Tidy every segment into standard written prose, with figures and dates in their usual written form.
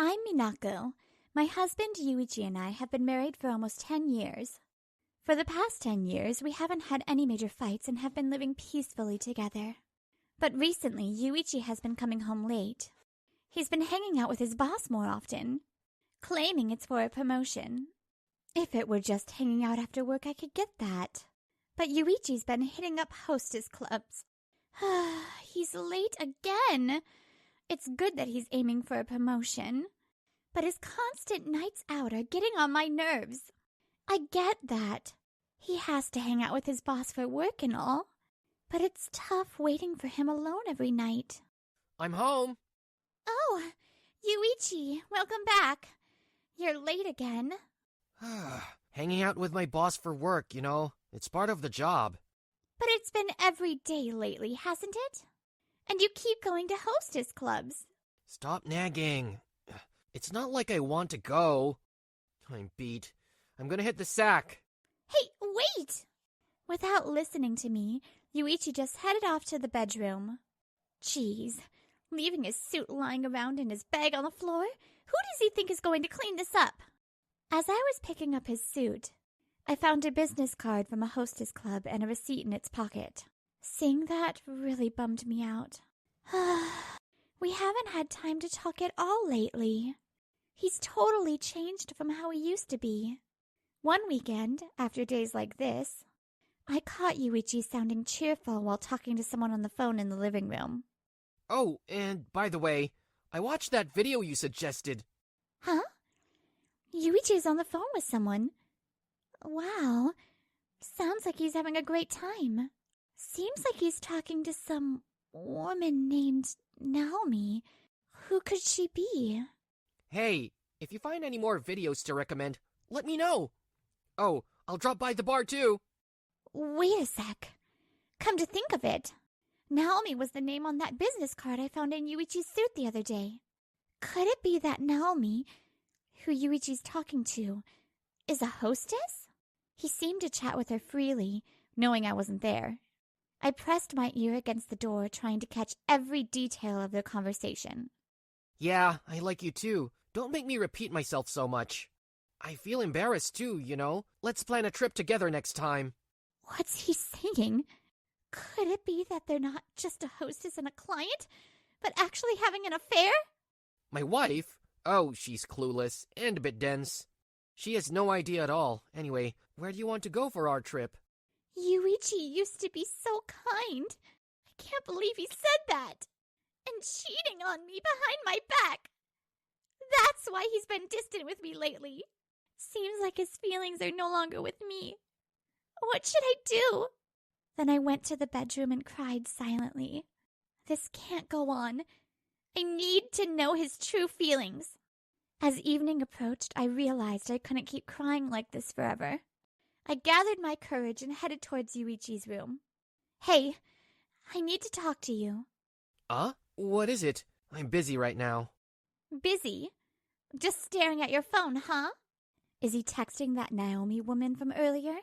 I'm Minako. My husband Yuichi and I have been married for almost 10 years. For the past 10 years, we haven't had any major fights and have been living peacefully together. But recently, Yuichi has been coming home late. He's been hanging out with his boss more often, claiming it's for a promotion. If it were just hanging out after work, I could get that. But Yuichi's been hitting up hostess clubs. He's late again. It's good that he's aiming for a promotion. But his constant nights out are getting on my nerves. I get that. He has to hang out with his boss for work and all. But it's tough waiting for him alone every night. I'm home. Oh, Yuichi, welcome back. You're late again. Hanging out with my boss for work, you know. It's part of the job. But it's been every day lately, hasn't it? And you keep going to hostess clubs. Stop nagging. It's not like I want to go. I'm beat. I'm gonna hit the sack. Hey, wait! Without listening to me, Yuichi just headed off to the bedroom. Jeez, leaving his suit lying around in his bag on the floor? Who does he think is going to clean this up? As I was picking up his suit, I found a business card from a hostess club and a receipt in its pocket. Seeing that really bummed me out. We haven't had time to talk at all lately. He's totally changed from how he used to be. One weekend, after days like this, I caught Yuichi sounding cheerful while talking to someone on the phone in the living room. Oh, and by the way, I watched that video you suggested. Huh? Yuichi's on the phone with someone. Wow. Sounds like he's having a great time. Seems like he's talking to some woman named Naomi. Who could she be? Hey, if you find any more videos to recommend, let me know. Oh, I'll drop by the bar too. Wait a sec. Come to think of it, Naomi was the name on that business card I found in Yuichi's suit the other day. Could it be that Naomi, who Yuichi's talking to, is a hostess? He seemed to chat with her freely, knowing I wasn't there. I pressed my ear against the door, trying to catch every detail of their conversation. Yeah, I like you too. Don't make me repeat myself so much. I feel embarrassed too, you know. Let's plan a trip together next time. What's he saying? Could it be that they're not just a hostess and a client, but actually having an affair? My wife? Oh, she's clueless and a bit dense. She has no idea at all. Anyway, where do you want to go for our trip? Yuichi used to be so kind. I can't believe he said that. And cheating on me behind my back. That's why he's been distant with me lately. Seems like his feelings are no longer with me. What should I do? Then I went to the bedroom and cried silently. This can't go on. I need to know his true feelings. As evening approached, I realized I couldn't keep crying like this forever. I gathered my courage and headed towards Yuichi's room. Hey, I need to talk to you. What is it? I'm busy right now. Busy? Just staring at your phone, huh? Is he texting that Naomi woman from earlier?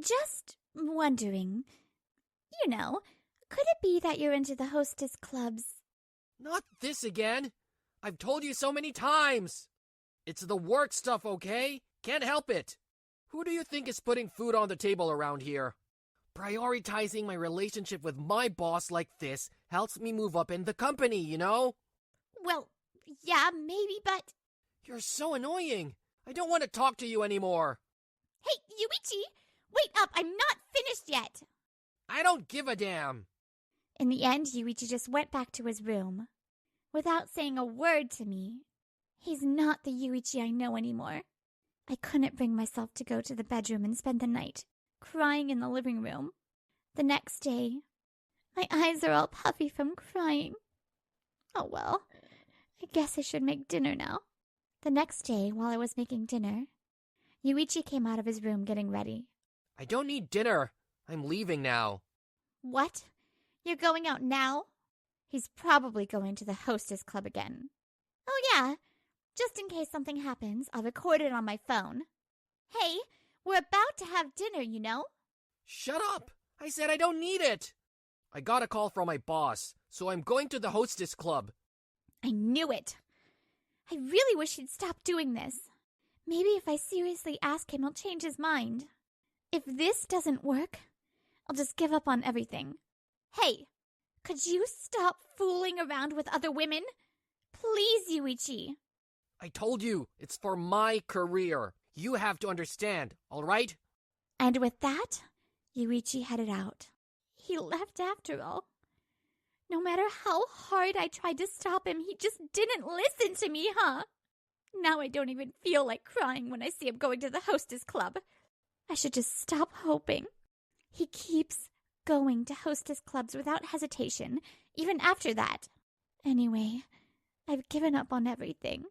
Just wondering. You know, could it be that you're into the hostess clubs? Not this again. I've told you so many times. It's the work stuff, okay? Can't help it. Who do you think is putting food on the table around here? Prioritizing my relationship with my boss like this helps me move up in the company, you know? Well, yeah, maybe, but... You're so annoying. I don't want to talk to you anymore. Hey, Yuichi! Wait up, I'm not finished yet! I don't give a damn. In the end, Yuichi just went back to his room. Without saying a word to me. He's not the Yuichi I know anymore. I couldn't bring myself to go to the bedroom and spend the night, crying in the living room. The next day, my eyes are all puffy from crying. Oh well, I guess I should make dinner now. The next day, while I was making dinner, Yuichi came out of his room getting ready. I don't need dinner. I'm leaving now. What? You're going out now? He's probably going to the hostess club again. Oh yeah, just in case something happens, I'll record it on my phone. Hey, we're about to have dinner, you know? Shut up! I said I don't need it! I got a call from my boss, so I'm going to the hostess club. I knew it. I I really wish he'd stop doing this. Maybe if I seriously ask him, he'll change his mind. If this doesn't work, I'll just give up on everything. Hey, could you stop fooling around with other women? Please, Yuichi. I told you, it's for my career. You have to understand, all right? And with that, Yuichi headed out. He left after all. No matter how hard I tried to stop him, he just didn't listen to me, huh? Now I don't even feel like crying when I see him going to the hostess club. I should just stop hoping. He keeps going to hostess clubs without hesitation, even after that. Anyway, I've given up on everything.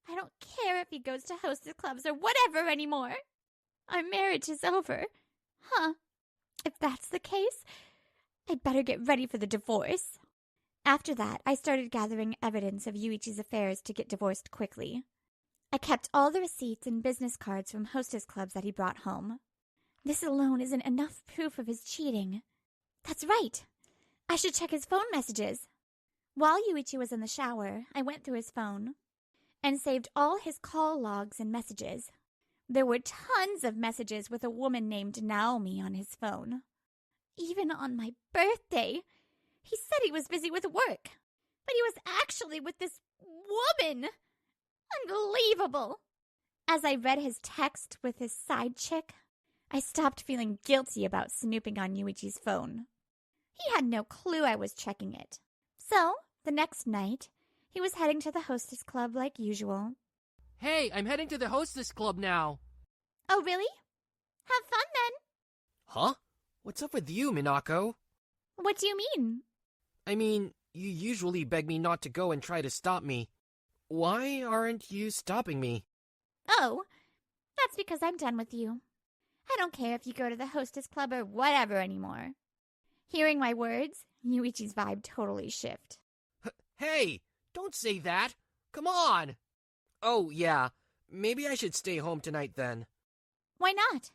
I don't care if he goes to hostess clubs or whatever anymore. Our marriage is over. Huh. If that's the case, I'd better get ready for the divorce. After that, I started gathering evidence of Yuichi's affairs to get divorced quickly. I kept all the receipts and business cards from hostess clubs that he brought home. This alone isn't enough proof of his cheating. That's right. I should check his phone messages. While Yuichi was in the shower, I went through his phone and saved all his call logs and messages. There were tons of messages with a woman named Naomi on his phone. Even on my birthday, he said he was busy with work, but he was actually with this woman. Unbelievable. As I read his text with his side chick, I stopped feeling guilty about snooping on Yuichi's phone. He had no clue I was checking it. So, the next night, he was heading to the hostess club like usual. Hey, I'm heading to the hostess club now. Oh, really? Have fun then. Huh? What's up with you, Minako? What do you mean? I mean, you usually beg me not to go and try to stop me. Why aren't you stopping me? Oh, that's because I'm done with you. I don't care if you go to the hostess club or whatever anymore. Hearing my words, Yuichi's vibe totally shifted. Hey, don't say that. Come on. Oh, yeah. Maybe I should stay home tonight then. Why not?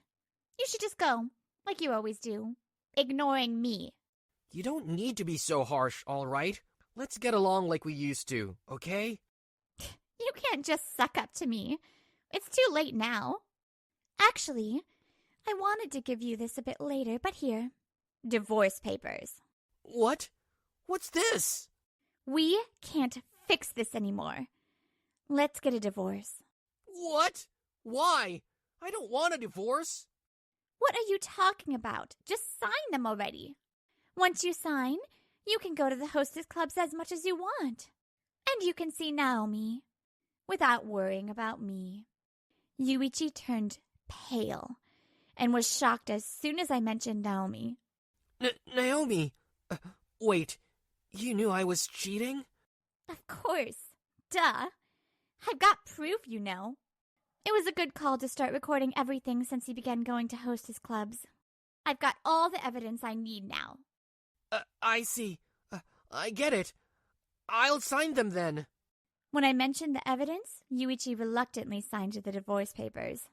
You should just go, like you always do, ignoring me. You don't need to be so harsh, all right? Let's get along like we used to, okay? You can't just suck up to me. It's too late now. Actually, I wanted to give you this a bit later, but here. Divorce papers. What? What's this? We can't fix this anymore. Let's get a divorce. What? Why? I don't want a divorce. What are you talking about? Just sign them already. Once you sign, you can go to the hostess clubs as much as you want. And you can see Naomi without worrying about me. Yuichi turned pale and was shocked as soon as I mentioned Naomi. Naomi, wait, you knew I was cheating? Of course. Duh. I've got proof, you know. It was a good call to start recording everything since he began going to hostess clubs. I've got all the evidence I need now. I see. I get it. I'll sign them then. When I mentioned the evidence, Yuichi reluctantly signed the divorce papers.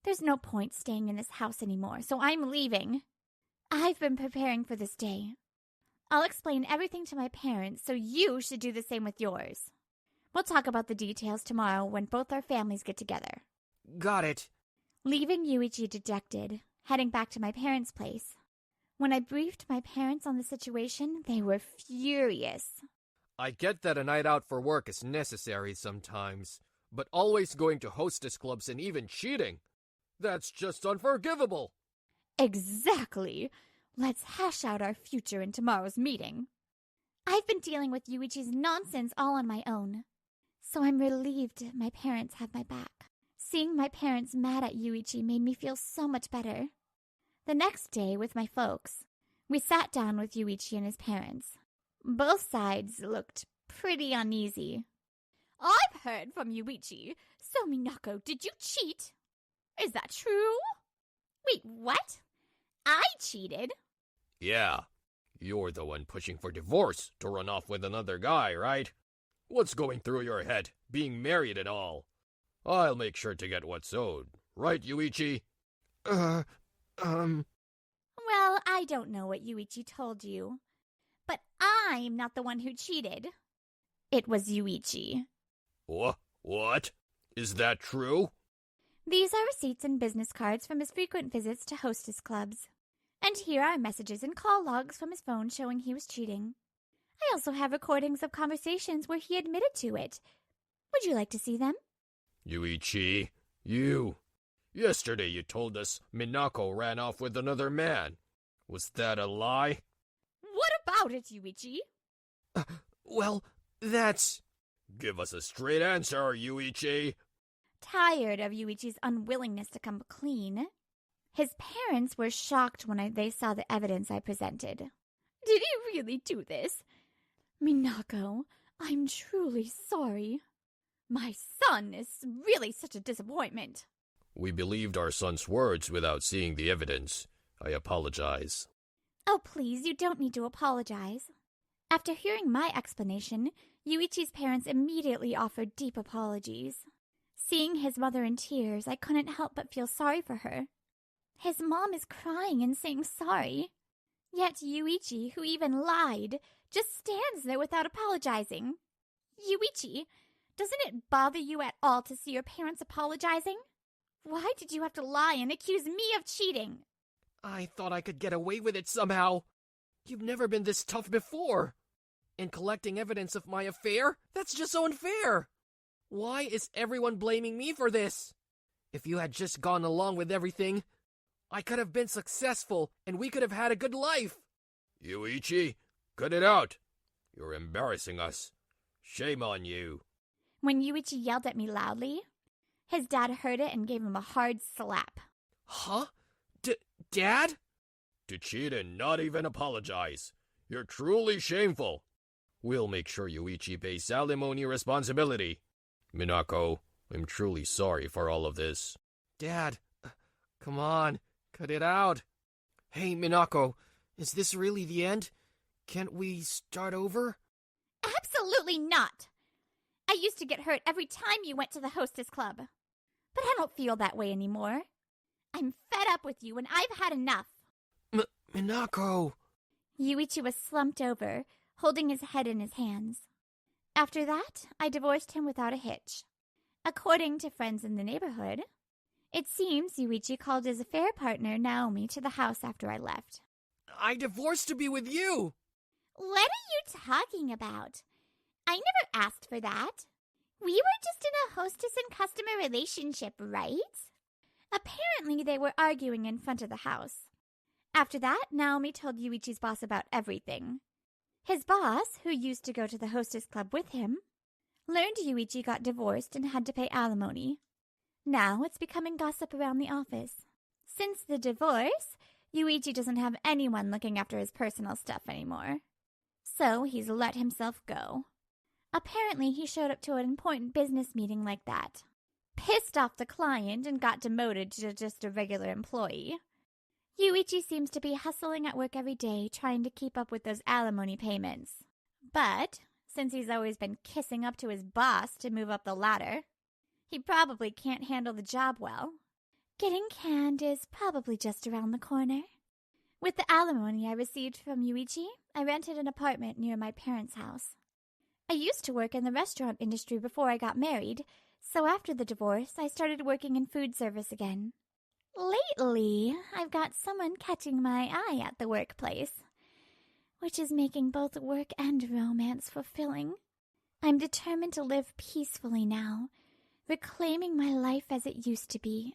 There's no point staying in this house anymore, so I'm leaving. I've been preparing for this day. I'll explain everything to my parents, so you should do the same with yours. We'll talk about the details tomorrow when both our families get together. Got it. Leaving Yuichi dejected, heading back to my parents' place. When I briefed my parents on the situation, they were furious. I get that a night out for work is necessary sometimes, but always going to hostess clubs and even cheating, that's just unforgivable. Exactly. Let's hash out our future in tomorrow's meeting. I've been dealing with Yuichi's nonsense all on my own, so I'm relieved my parents have my back. Seeing my parents mad at Yuichi made me feel so much better. The next day, with my folks, we sat down with Yuichi and his parents. Both sides looked pretty uneasy. I've heard from Yuichi. So, Minako, did you cheat? Is that true? Wait, what? I cheated? Yeah, you're the one pushing for divorce to run off with another guy, right? What's going through your head, being married and all? I'll make sure to get what's owed. Right, Yuichi? Well, I don't know what Yuichi told you, but I'm not the one who cheated. It was Yuichi. What? Is that true? These are receipts and business cards from his frequent visits to hostess clubs. And here are messages and call logs from his phone showing he was cheating. I also have recordings of conversations where he admitted to it. Would you like to see them? Yuichi, you. Yesterday you told us Minako ran off with another man. Was that a lie? What about it, Yuichi? Well, that's... Give us a straight answer, Yuichi. Tired of Yuichi's unwillingness to come clean, his parents were shocked when they saw the evidence I presented. Did he really do this? Minako, I'm truly sorry. My son is really such a disappointment. We believed our son's words without seeing the evidence. I apologize. Oh, please, you don't need to apologize. After hearing my explanation, Yuichi's parents immediately offered deep apologies. Seeing his mother in tears, I couldn't help but feel sorry for her. His mom is crying and saying sorry. Yet Yuichi, who even lied, just stands there without apologizing. Yuichi, doesn't it bother you at all to see your parents apologizing? Why did you have to lie and accuse me of cheating? I thought I could get away with it somehow. You've never been this tough before. And collecting evidence of my affair? That's just so unfair. Why is everyone blaming me for this? If you had just gone along with everything, I could have been successful and we could have had a good life. Yuichi, cut it out. You're embarrassing us. Shame on you. When Yuichi yelled at me loudly, his dad heard it and gave him a hard slap. Huh? Dad? To cheat and not even apologize. You're truly shameful. We'll make sure Yuichi pays alimony responsibility. Minako, I'm truly sorry for all of this. Dad, come on, cut it out. Hey, Minako, is this really the end? Can't we start over? Absolutely not. I used to get hurt every time you went to the hostess club. But I don't feel that way anymore. I'm fed up with you and I've had enough. Minako! Yuichi was slumped over, holding his head in his hands. After that, I divorced him without a hitch. According to friends in the neighborhood, it seems Yuichi called his affair partner Naomi to the house after I left. I divorced to be with you! What are you talking about? I never asked for that. We were just in a hostess and customer relationship, right? Apparently, they were arguing in front of the house. After that, Naomi told Yuichi's boss about everything. His boss, who used to go to the hostess club with him, learned Yuichi got divorced and had to pay alimony. Now it's becoming gossip around the office. Since the divorce, Yuichi doesn't have anyone looking after his personal stuff anymore. So he's let himself go. Apparently, he showed up to an important business meeting like that, pissed off the client, and got demoted to just a regular employee. Yuichi seems to be hustling at work every day, trying to keep up with those alimony payments. But, since he's always been kissing up to his boss to move up the ladder, he probably can't handle the job well. Getting canned is probably just around the corner. With the alimony I received from Yuichi, I rented an apartment near my parents' house. I used to work in the restaurant industry before I got married, so after the divorce, I started working in food service again. Lately, I've got someone catching my eye at the workplace, which is making both work and romance fulfilling. I'm determined to live peacefully now, reclaiming my life as it used to be.